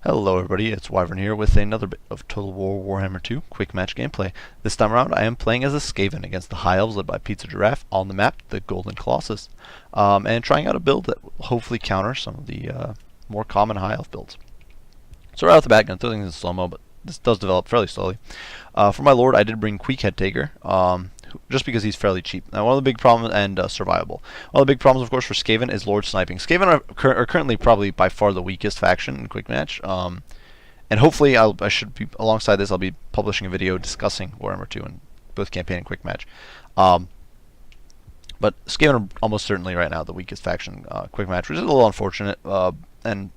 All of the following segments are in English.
Hello everybody, it's Wyvern here with another bit of Total War Warhammer 2 quick match gameplay. This time around I am playing as a Skaven against the High Elves led by Pizza Giraffe on the map, the Golden Colossus, and trying out a build that will hopefully counter some of the more common High Elf builds. So right off the bat, going to throw things in slow-mo, but this does develop fairly slowly. For my Lord, I did bring Queek Head Taker, just because he's fairly cheap. Now, one of the big problems, and survivable. One of the big problems, of course, for Skaven is Lord Sniping. Skaven are currently probably by far the weakest faction in Quick Match. And hopefully, I should be, alongside this, I'll be publishing a video discussing Warhammer 2 in both campaign and Quick Match. But Skaven are almost certainly right now the weakest faction Quick Match, which is a little unfortunate. And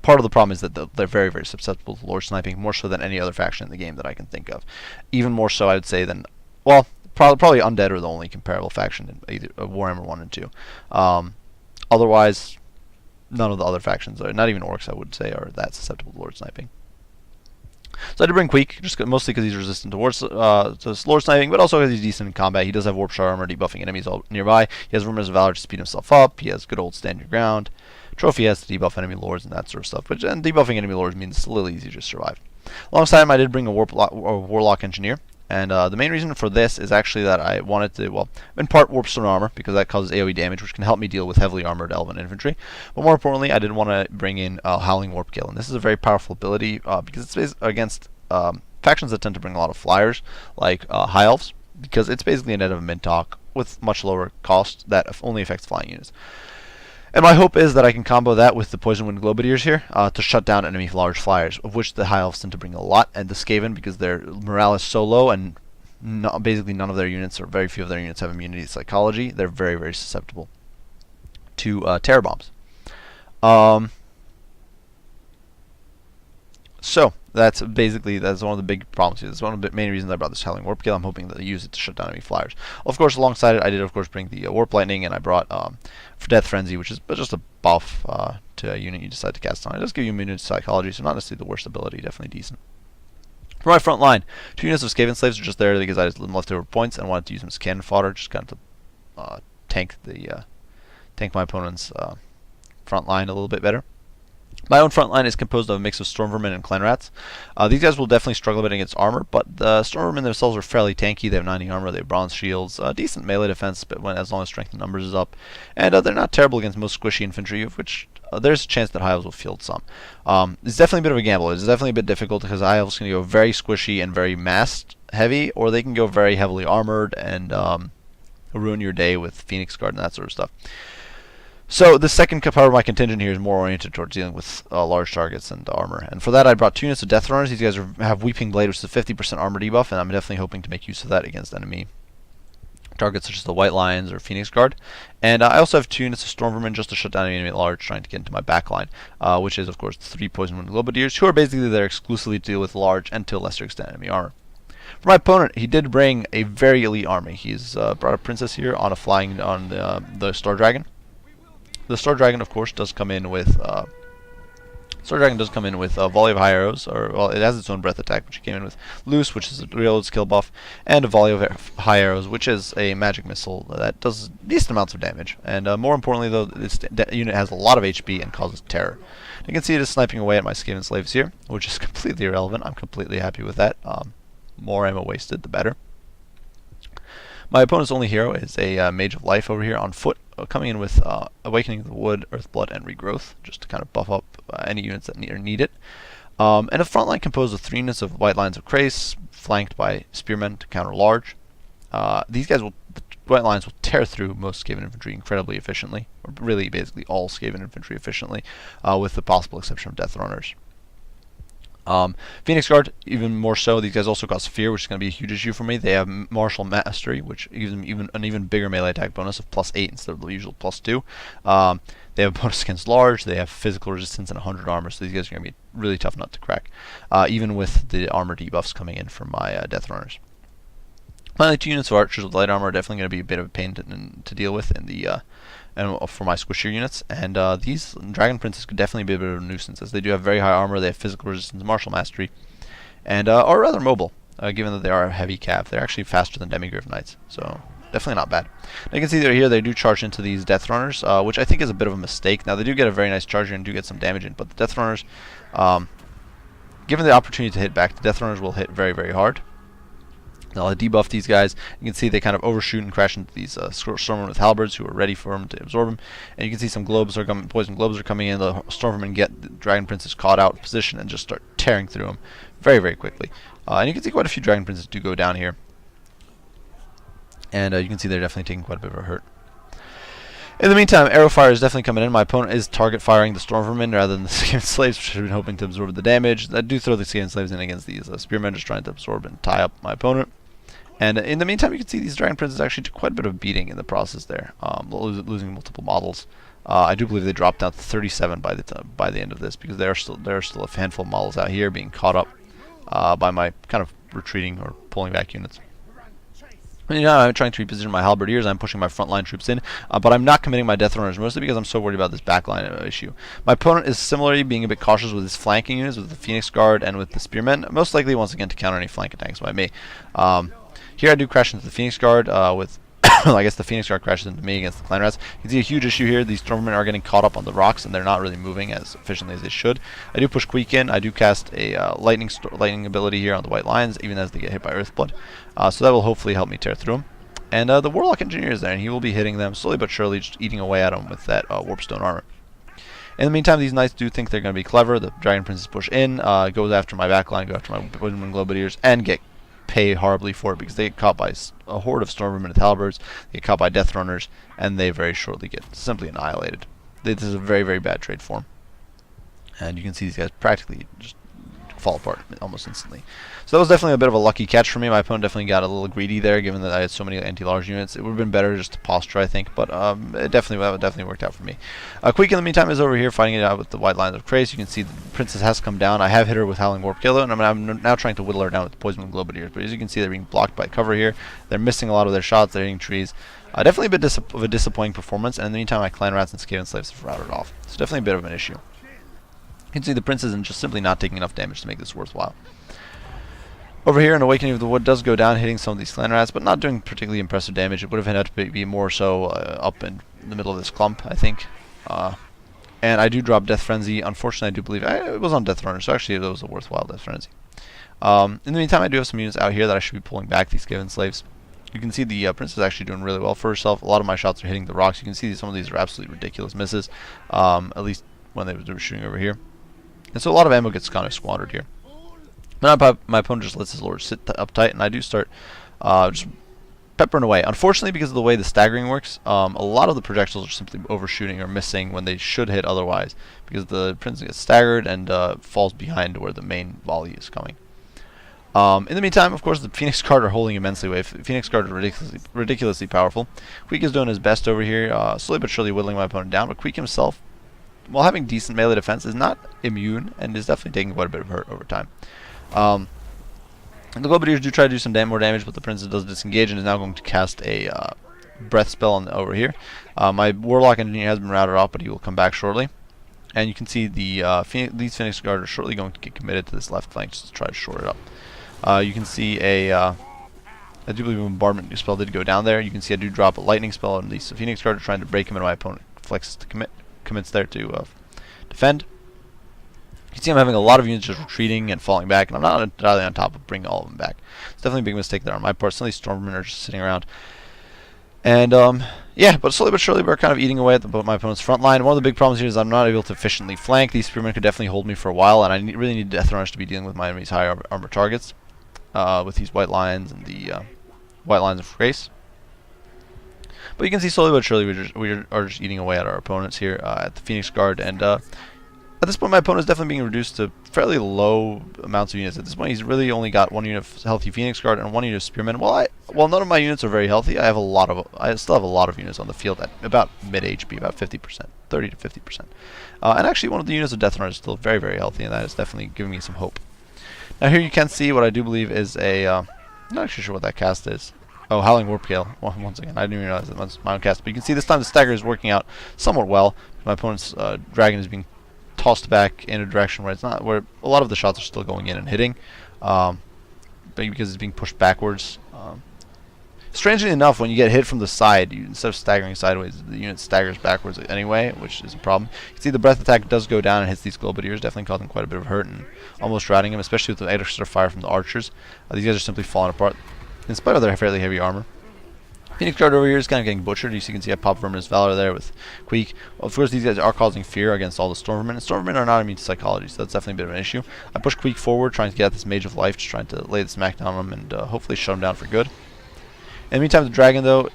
part of the problem is that they're very, very susceptible to Lord Sniping, more so than any other faction in the game that I can think of. Even more so, I would say, than, well, probably Undead are the only comparable faction in either Warhammer 1 and 2. Otherwise, none of the other factions, not even Orcs, I would say, are that susceptible to Lord Sniping. So I did bring Queek, just mostly because he's resistant to Lord Sniping, but also because he's decent in combat. He does have Warp Shard armor, debuffing enemies all nearby. He has Rumors of Valor to speed himself up. He has good old Stand Your Ground. Trophy has to debuff enemy lords and that sort of stuff. And debuffing enemy lords means it's a little easier to survive. Alongside him, I did bring a Warlock Engineer. And the main reason for this is actually that I wanted to, well, in part Warpstone armor, because that causes AoE damage, which can help me deal with heavily armored Elven infantry. But more importantly, I did want to bring in Howling Warp Gale. And this is a very powerful ability because it's based against factions that tend to bring a lot of flyers, like High Elves, because it's basically a net of Mintalk with much lower cost that only affects flying units. And my hope is that I can combo that with the Poison Wind Globadiers here to shut down enemy large flyers, of which the High Elves tend to bring a lot, and the Skaven, because their morale is so low and basically none of their units, or very few of their units, have immunity to psychology, they're very, very susceptible to terror bombs. So that's one of the big problems here. That's one of the main reasons I brought this Howling Warp Gale. I'm hoping that they use it to shut down enemy flyers. Of course, alongside it, I did of course bring the Warp Lightning, and I brought for Death Frenzy, which is just a buff to a unit you decide to cast on. It does give you immunity to psychology, so not necessarily the worst ability, definitely decent. For my front line, 2 units of Skaven Slaves are just there because I had leftover points and wanted to use them as cannon fodder, just kind of to tank my opponent's front line a little bit better. My own front line is composed of a mix of Storm Vermin and Clan Rats. These guys will definitely struggle a bit against armor, but the Storm Vermin themselves are fairly tanky. They have 90 armor, they have bronze shields, decent melee defense, but as long as strength and numbers is up. And they're not terrible against most squishy infantry, of which there's a chance that High Elves will field some. It's definitely a bit of a gamble. It's definitely a bit difficult because High Elves can go very squishy and very massed heavy, or they can go very heavily armored and ruin your day with Phoenix Guard and that sort of stuff. So the second part of my contingent here is more oriented towards dealing with large targets and armor. And for that I brought 2 units of Death Runners. These guys have Weeping Blade, which is a 50% armor debuff, and I'm definitely hoping to make use of that against enemy targets such as the White Lions or Phoenix Guard. And I also have 2 units of Storm Vermin just to shut down enemy at large, trying to get into my backline, which is of course the 3 Poison Wind Globadiers, who are basically there exclusively to deal with large and to a lesser extent enemy armor. For my opponent, he did bring a very elite army. He's brought a Princess here on the Star Dragon. The Star Dragon, of course, does come in with a volley of high arrows, or well, it has its own breath attack, which came in with loose, which is a reload skill buff, and a volley of high arrows, which is a magic missile that does decent amounts of damage. And more importantly, though, this unit has a lot of HP and causes terror. You can see it is sniping away at my Skaven Slaves here, which is completely irrelevant. I'm completely happy with that. More ammo wasted, the better. My opponent's only hero is a Mage of Life over here on foot, coming in with Awakening of the Wood, Earthblood, and Regrowth, just to kind of buff up any units that need it. And a front line composed of 3 units of White Lines of Krace, flanked by Spearmen to counter large. The White Lines will tear through most Skaven infantry incredibly efficiently, or really basically all Skaven infantry efficiently, with the possible exception of Death Runners. Phoenix Guard, even more so. These guys also cause fear, which is going to be a huge issue for me. They have Martial Mastery, which gives them an even bigger melee attack bonus of +8 instead of the usual +2. They have a bonus against large. They have physical resistance and 100 armor, so these guys are going to be a really tough nut to crack, even with the armor debuffs coming in from my Death Runners. Finally, 2 units of Archers with light armor are definitely going to be a bit of a pain to deal with in the and for my squishier units, and these Dragon Princes could definitely be a bit of a nuisance, as they do have very high armor, they have physical resistance, martial mastery, and are rather mobile, given that they are a heavy cav. They're actually faster than Demigryph Knights, so definitely not bad. Now you can see that here they do charge into these Death Runners, which I think is a bit of a mistake. Now they do get a very nice charge here and do get some damage in, but the Death Runners, given the opportunity to hit back, the Death Runners will hit very, very hard. Now I debuff these guys. You can see they kind of overshoot and crash into these Stormmen with halberds who are ready for them to absorb them. And you can see some globes are coming, poison globes are coming in. The Stormmen get the Dragon Princes caught out of position and just start tearing through them very, very quickly. And you can see quite a few Dragon Princes do go down here. And you can see they're definitely taking quite a bit of a hurt. In the meantime, arrow fire is definitely coming in. My opponent is target firing the Stormvermin rather than the Skaven slaves, which I've been hoping to absorb the damage. I do throw the Skaven slaves in against these spearmen, just trying to absorb and tie up my opponent. And in the meantime, you can see these Dragon Princes actually took quite a bit of beating in the process there, losing multiple models. I do believe they dropped down to 37 by the end of this, because there are still a handful of models out here being caught up by my kind of retreating or pulling back units. You know, I'm trying to reposition my halberdiers. I'm pushing my frontline troops in, but I'm not committing my Death Runners, mostly because I'm so worried about this backline issue. My opponent is similarly being a bit cautious with his flanking units, with the Phoenix Guard and with the Spearmen, most likely once again to counter any flank attacks by me. Here I do crash into the Phoenix Guard with I guess the Phoenix Guard crashes into me against the Clan Rats. You can see a huge issue here. These Stormmen are getting caught up on the rocks, and they're not really moving as efficiently as they should. I do push Queek in. I do cast a lightning ability here on the White Lions, even as they get hit by Earthblood. So that will hopefully help me tear through them. And the Warlock Engineer is there, and he will be hitting them slowly but surely, just eating away at them with that Warpstone armor. In the meantime, these Knights do think they're going to be clever. The Dragon Princes push in, goes after my backline, go after my Poison Globadiers, and get pay horribly for it, because they get caught by a horde of Stormvermin with halberds, they get caught by Death Runners, and they very shortly get simply annihilated. This is a very, very bad trade form. And you can see these guys practically just fall apart almost instantly. So that was definitely a bit of a lucky catch for me. My opponent definitely got a little greedy there, given that I had so many anti-large units. It would have been better just to posture, I think, but that definitely worked out for me. Queek in the meantime is over here fighting it out with the White Lines of Krace. You can see the Princess has come down. I have hit her with Howling Warp Killer, and I'm now trying to whittle her down with the Poison Globadiers. But as you can see, they're being blocked by cover here. They're missing a lot of their shots. They're hitting trees. Definitely a bit of a disappointing performance, and in the meantime, my Clan Rats and Skaven Slaves have routed off. So definitely a bit of an issue. You can see the Prince isn't just simply not taking enough damage to make this worthwhile. Over here, an Awakening of the Wood does go down, hitting some of these Clan Rats, but not doing particularly impressive damage. It would have had to be more so up in the middle of this clump, I think. And I do drop Death Frenzy. Unfortunately, I do believe it was on Death Runner, so actually it was a worthwhile Death Frenzy. In the meantime, I do have some units out here that I should be pulling back, these Skaven Slaves. You can see the Princess is actually doing really well for herself. A lot of my shots are hitting the rocks. You can see some of these are absolutely ridiculous misses, at least when they were shooting over here. And so a lot of ammo gets kind of squandered here. But my opponent just lets his lords sit up tight, and I do start just peppering away. Unfortunately, because of the way the staggering works, a lot of the projectiles are simply overshooting or missing when they should hit otherwise, because the Prince gets staggered and falls behind where the main volley is coming. In the meantime, of course, the Phoenix Guard are holding immensely away. Phoenix Guard are ridiculously powerful. Queek is doing his best over here, slowly but surely whittling my opponent down, but Queek himself, while having decent melee defense, is not immune and is definitely taking quite a bit of hurt over time. The Globadiers do try to do some more damage, but the Princess does disengage and is now going to cast a breath spell over here. My Warlock Engineer has been routed off, but he will come back shortly. And you can see these Phoenix Guard are shortly going to get committed to this left flank just to try to short it up. You can see I do believe a bombardment spell did go down there. You can see I do drop a lightning spell on these Phoenix Guard trying to break him, and my opponent flexes to commits there to defend. You can see I'm having a lot of units just retreating and falling back, and I'm not entirely on top of bringing all of them back. It's definitely a big mistake there on my part. Some of these Stormmen are just sitting around. And, yeah, but slowly but surely we're kind of eating away at my opponent's front line. One of the big problems here is I'm not able to efficiently flank. These Spearmen could definitely hold me for a while, and I really need Death Runners to be dealing with my enemy's high armor targets with these White Lions and the White Lions of Grace. But you can see slowly but surely we are just eating away at our opponents here at the Phoenix Guard, and at this point my opponent is definitely being reduced to fairly low amounts of units. At this point he's really only got one unit of healthy Phoenix Guard and one unit of Spearmen. While none of my units are very healthy, I still have a lot of units on the field at about mid HP, about 50%, 30 to 50%. And actually one of the units of Death Runner is still very, very healthy, and that is definitely giving me some hope. Now here you can see what I do believe is a I'm not actually sure what that cast is. Oh, Howling Warp Gale. Once again, I didn't even realize that was my own cast. But you can see this time the stagger is working out somewhat well. My opponent's dragon is being tossed back in a direction where it's not, where a lot of the shots are still going in and hitting, because it's being pushed backwards. Strangely enough, when you get hit from the side, instead of staggering sideways, the unit staggers backwards anyway, which is a problem. You can see the breath attack does go down and hits these globadiers, definitely causing quite a bit of hurt and almost routing him, especially with the extra fire from the archers. These guys are simply falling apart, in spite of their fairly heavy armor. Phoenix Guard over here is kind of getting butchered. As you can see, I pop Verminous Valor there with Queek. Of course, these guys are causing fear against all the Stormvermin, and Stormvermin are not immune to psychology, so that's definitely a bit of an issue. I push Queek forward, trying to get at this Mage of Life, just trying to lay the smack down on him and hopefully shut him down for good. In the meantime, the Dragon, though,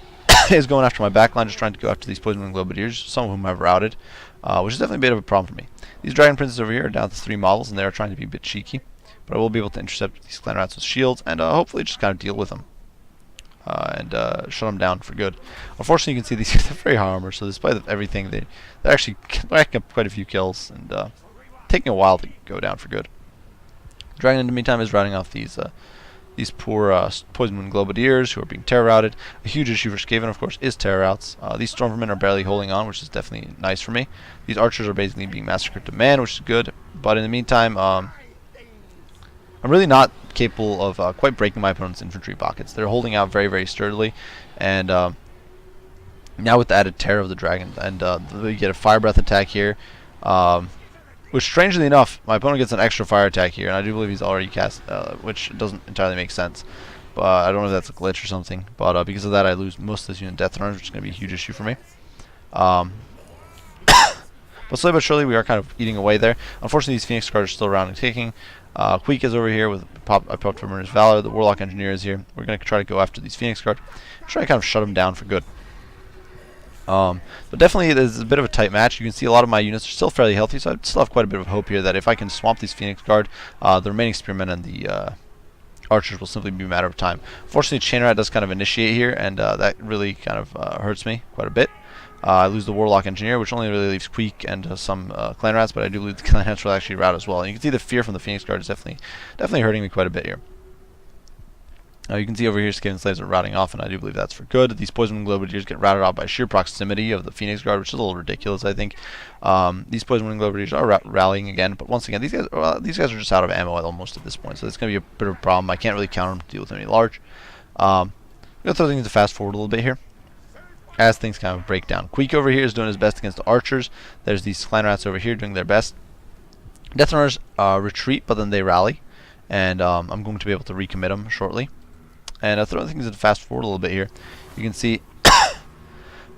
is going after my backline, just trying to go after these Poison Wing Globadiers, some of whom I've routed, which is definitely a bit of a problem for me. These Dragon Princes over here are down to 3 models, and they are trying to be a bit cheeky, but I will be able to intercept these Clan Rats with shields and hopefully just kind of deal with them. And shut them down for good. Unfortunately, you can see these guys have very high armor, so despite everything, they're actually racking up quite a few kills and taking a while to go down for good. Dragon, in the meantime, is routing off these poor Poison Wind Globadiers who are being terror routed. A huge issue for Skaven, of course, is terror outs. These Stormvermin are barely holding on, which is definitely nice for me. These archers are basically being massacred to man, which is good. But in the meantime, I'm really not capable of quite breaking my opponent's infantry pockets. They're holding out very, very sturdily, and now with the added terror of the dragon, and we get a fire breath attack here, which strangely enough, my opponent gets an extra fire attack here, and I do believe he's already cast, which doesn't entirely make sense. But I don't know if that's a glitch or something. But because of that, I lose most of this unit death runners, which is going to be a huge issue for me. But slowly but surely, we are kind of eating away there. Unfortunately, these Phoenix Guards are still around and kicking. Queek is over here with I popped Verminous Valor. The Warlock Engineer is here. We're going to try to go after these Phoenix Guard, try to kind of shut them down for good. But definitely, it is a bit of a tight match. You can see a lot of my units are still fairly healthy, so I still have quite a bit of hope here that if I can swamp these Phoenix Guard, the remaining Spearmen and the archers will simply be a matter of time. Fortunately, Chain Rat does kind of initiate here, and that really kind of hurts me quite a bit. I lose the Warlock Engineer, which only really leaves Queek and some Clan Rats, but I do believe the Clan Rats will actually rout as well. And you can see the fear from the Phoenix Guard is definitely hurting me quite a bit here. You can see over here Skaven Slaves are routing off, and I do believe that's for good. These Poison Wing Globadiers get routed off by sheer proximity of the Phoenix Guard, which is a little ridiculous, I think. These Poison Wing Globadiers are rallying again, but once again, these guys are just out of ammo almost at this point, so it's going to be a bit of a problem. I can't really counter them to deal with any large. I'm going to throw things to fast forward a little bit here, as things kind of break down. Queek over here is doing his best against the archers. There's these Clan Rats over here doing their best. Death Runners retreat, but then they rally, and I'm going to be able to recommit them shortly. And throwing things to fast forward a little bit here, you can see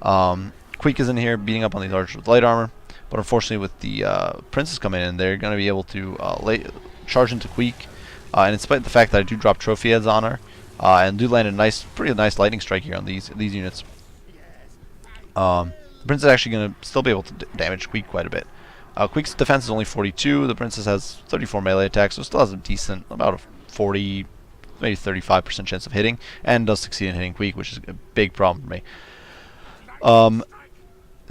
Queek is in here beating up on these archers with light armor, but unfortunately with the princes coming in, they're going to be able to charge into Queek, and in spite of the fact that I do drop trophy heads on her, and do land a pretty nice lightning strike here on these units. The Princess is actually going to still be able to damage Queek quite a bit. Queek's defense is only 42. The Princess has 34 melee attacks, so still has a decent, about a 40, maybe 35% chance of hitting, and does succeed in hitting Queek, which is a big problem for me.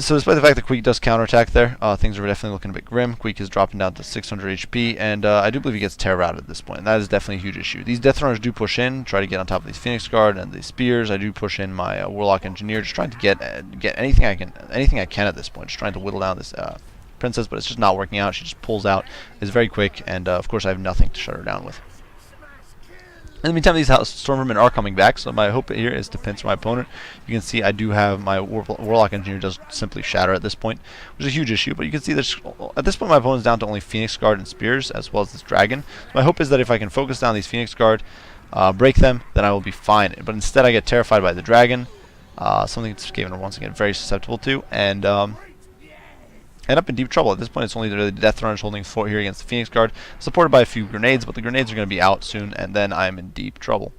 So despite the fact that Queek does counterattack there, things are definitely looking a bit grim. Queek is dropping down to 600 HP, and I do believe he gets terror routed at this point. And that is definitely a huge issue. These Death Runners do push in, try to get on top of these Phoenix Guard and the spears. I do push in my Warlock Engineer, just trying to get anything I can at this point, just trying to whittle down this Princess, but it's just not working out. She just pulls out, is very quick, and of course I have nothing to shut her down with. In the meantime, these Stormvermin are coming back, so my hope here is to pincer my opponent. You can see I do have my Warlock Engineer does simply shatter at this point, which is a huge issue, but you can see that at this point my opponent's down to only Phoenix Guard and Spears, as well as this Dragon. So my hope is that if I can focus down these Phoenix Guard, break them, then I will be fine. But instead I get terrified by the Dragon, something that Skaven are once again very susceptible to, and end up in deep trouble. At this point, it's only the Death Runners holding the fort here against the Phoenix Guard, supported by a few grenades, but the grenades are going to be out soon, and then I'm in deep trouble.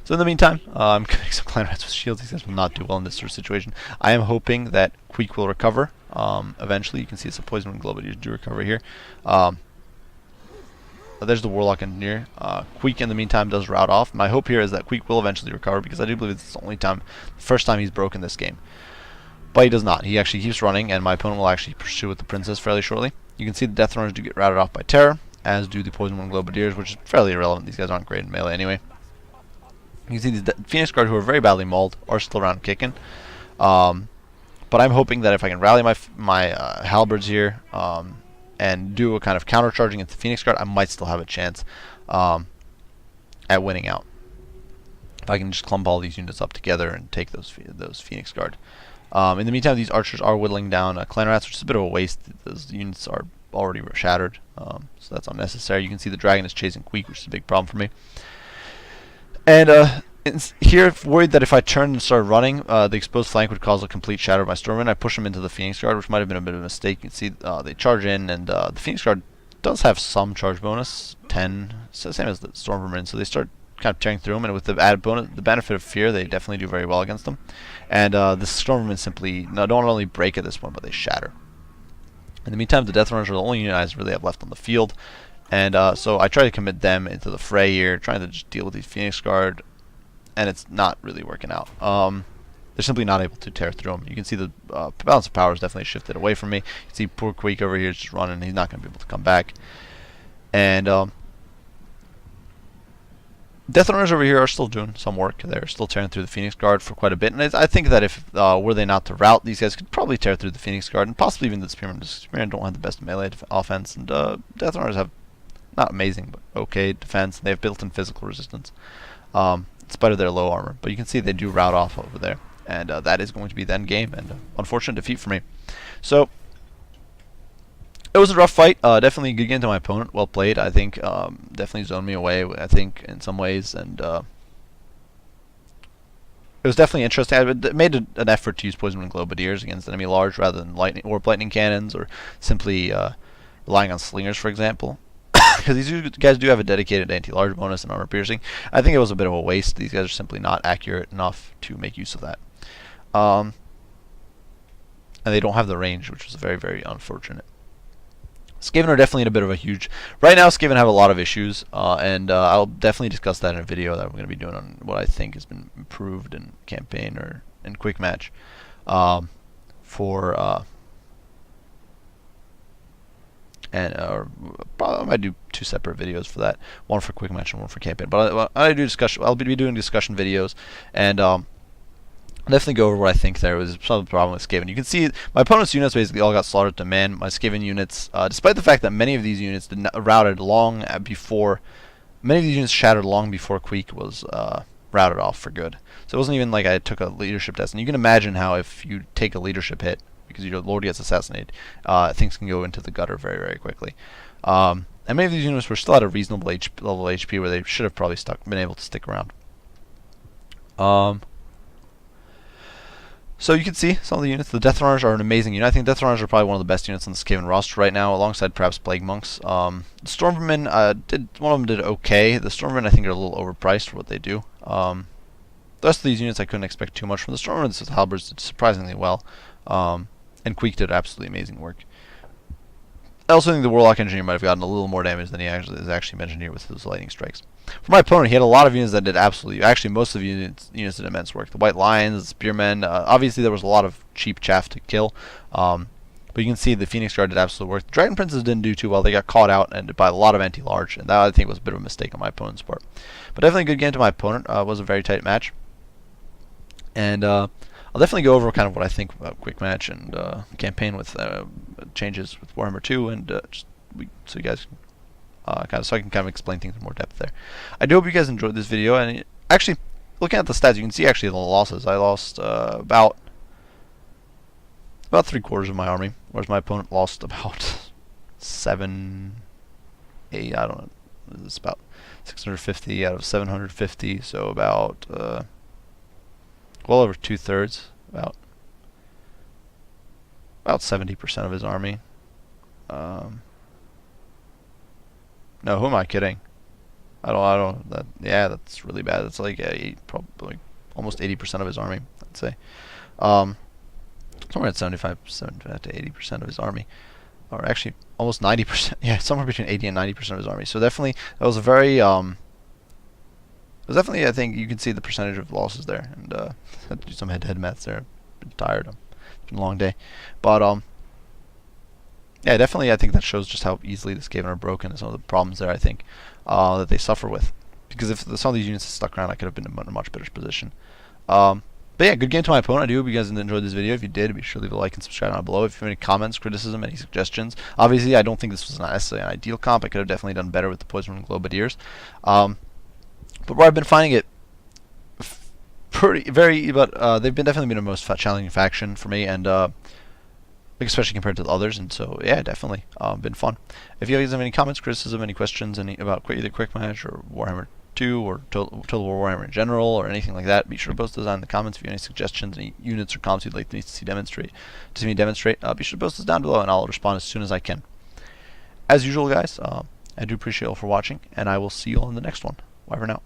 So in the meantime, I'm getting some Clan Rats with shields. These guys will not do well in this sort of situation. I am hoping that Queek will recover eventually. You can see some Poison Wind Globadiers do recover here. There's the Warlock Engineer. Queek, in the meantime, does rout off. My hope here is that Queek will eventually recover, because I do believe it's the first time he's broken this game. But he does not. He actually keeps running, and my opponent will actually pursue with the Princess fairly shortly. You can see the Death Runners do get routed off by Terror, as do the Poison Wind Globadiers, which is fairly irrelevant. These guys aren't great in melee anyway. You can see these Phoenix Guard, who are very badly mauled, are still around kicking. But I'm hoping that if I can rally my halberds here and do a kind of countercharging into Phoenix Guard, I might still have a chance at winning out. If I can just clump all these units up together and take those Phoenix Guard. In the meantime, these archers are whittling down clan rats, which is a bit of a waste. Those units are already shattered, so that's unnecessary. You can see the dragon is chasing Queek, which is a big problem for me. And here, worried that if I turned and started running, the exposed flank would cause a complete shatter of my Stormmen. I push them into the Phoenix Guard, which might have been a bit of a mistake. You can see they charge in, and the Phoenix Guard does have some charge bonus, 10, so same as the Stormmen. So they start kind of tearing through them, and with the added bonus, the benefit of fear, they definitely do very well against them. And the Stormmen simply don't only break at this point, but they shatter. In the meantime, the Death Runners are the only unit I really have left on the field, and so I try to commit them into the fray here, trying to just deal with these Phoenix Guard, and it's not really working out. They're simply not able to tear through them. You can see the balance of power is definitely shifted away from me. You can see poor Queek over here is just running. He's not going to be able to come back. And Death Runners over here are still doing some work. They're still tearing through the Phoenix Guard for quite a bit. And I think that if were they not to rout, these guys could probably tear through the Phoenix Guard and possibly even the Spearmen. The Spearmen don't have the best melee offense, and Death Runners have not amazing, but okay defense. They have built-in physical resistance. In spite of their low armor, but you can see they do rout off over there, and that is going to be the end game, and unfortunate defeat for me. So it was a rough fight. Definitely a good game to my opponent. Well played. I think definitely zoned me away, I think, in some ways, and it was definitely interesting. I made an effort to use Poison and Globadiers against enemy large rather than lightning cannons, or simply relying on slingers, for example. Because these guys do have a dedicated anti-large bonus and armor piercing. I think it was a bit of a waste. These guys are simply not accurate enough to make use of that. And they don't have the range, which is very, very unfortunate. Skaven are definitely in a bit of a huge... Right now, Skaven have a lot of issues, and I'll definitely discuss that in a video that we're going to be doing on what I think has been improved in campaign or in quick match probably I might do 2 separate videos for that, one for quick match and one for campaign. But I'll be doing discussion videos, and I'll definitely go over what I think there was some of the problem with Skaven. You can see my opponent's units basically all got slaughtered to man. My Skaven units, despite the fact that many of these units routed long before, many of these units shattered long before Queek was routed off for good. So it wasn't even like I took a leadership test. And you can imagine how if you take a leadership hit because your lord gets assassinated, things can go into the gutter very, very quickly. And many of these units were still at a reasonable level HP where they should have probably been able to stick around. So you can see some of the units. The Death Runners are an amazing unit. I think Death Runners are probably one of the best units on the Skaven roster right now, alongside perhaps Plague Monks. The Stormmen, one of them did okay. The Stormmen I think are a little overpriced for what they do. The rest of these units I couldn't expect too much from. The Stormmen. The Halberds did surprisingly well. And Queek did absolutely amazing work. I also think the Warlock Engineer might have gotten a little more damage than he is actually mentioned here with his lightning strikes. For my opponent, he had a lot of units that did actually most of the units did immense work. The White Lions, the Spearmen, obviously there was a lot of cheap chaff to kill, but you can see the Phoenix Guard did absolute work. The Dragon Princes didn't do too well. They got caught out and by a lot of anti-large, and that I think was a bit of a mistake on my opponent's part. But definitely a good game to my opponent. It was a very tight match, and I'll definitely go over kind of what I think about quick match and campaign with changes with Warhammer 2, and so you guys can so I can kind of explain things in more depth there. I do hope you guys enjoyed this video, and actually, looking at the stats, you can see actually the losses. I lost about 3/4 of my army, whereas my opponent lost about 7, 8. I don't know. It's about 650 out of 750, so about well over 2/3, about 70% of his army. No, who am I kidding? Yeah, that's really bad. That's like probably almost 80% of his army, I'd say. Somewhere at 75 to 80% of his army, or actually almost 90%. Yeah, somewhere between 80 and 90% of his army. So definitely, that was a very I think you can see the percentage of losses there, and had to do some head-to-head maths there. Been tired. It's been a long day, but yeah, definitely I think that shows just how easily the Skaven are broken and some of the problems there I think that they suffer with. Because if some of these units had stuck around, I could have been in a much better position. But yeah, good game to my opponent. I do hope you guys enjoyed this video. If you did, be sure to leave a like and subscribe down below. If you have any comments, criticism, any suggestions. Obviously, I don't think this was not necessarily an ideal comp. I could have definitely done better with the Poison and Globadiers. But where I've been finding it pretty very, but they've been definitely been the most challenging faction for me, and especially compared to the others. And so yeah, definitely been fun. If you guys have any comments, criticism, any questions, any about either Quick Match or Warhammer 2 or Total War Warhammer in general or anything like that, be sure to post those down in the comments. If you have any suggestions, any units or comps you'd like to see me demonstrate, be sure to post those down below, and I'll respond as soon as I can. As usual, guys, I do appreciate you all for watching, and I will see you all in the next one. Bye for now.